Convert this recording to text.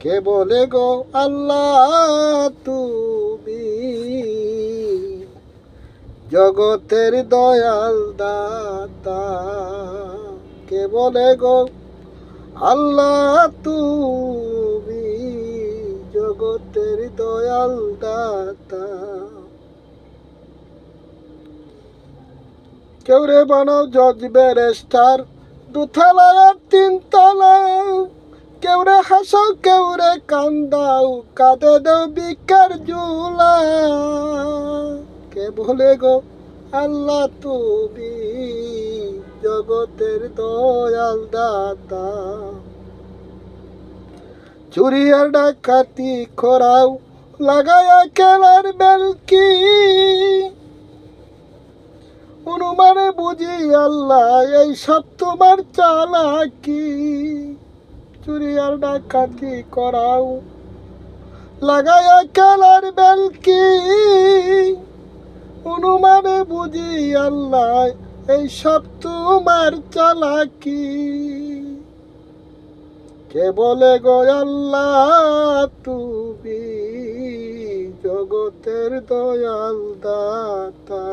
কে বলে গো আল্লাহ তুমি জগতের দয়াল দাতা। কে বলে গো আল্লাহ তুমি জগতের দয়াল দাতা। কেউ রে বানাও জজ ব্যারিস্টার দুতলায় তিনতলায়, কেউ রে হাসাও কেউ রে কান্দাও কাঁদে দেও বিকার জুলা। কে বলে গো আল্লাহ তুমি জগতের দয়াল দাতা। চুরি আর ডাকাতি খোরাও লাগায়া কেলার বেলকি, অনুমানে বুঝি আল্লাহ এই সব তোমার চালাকি। চুরি আর ডাকাতি করাও লাগায়া কেলার বেলকি, অনুমানে বুঝি আল্লাহ এই সব তোমার চালাকি। কে বলে গো আল্লাহ তুমি জগতের দয়াল দাতা।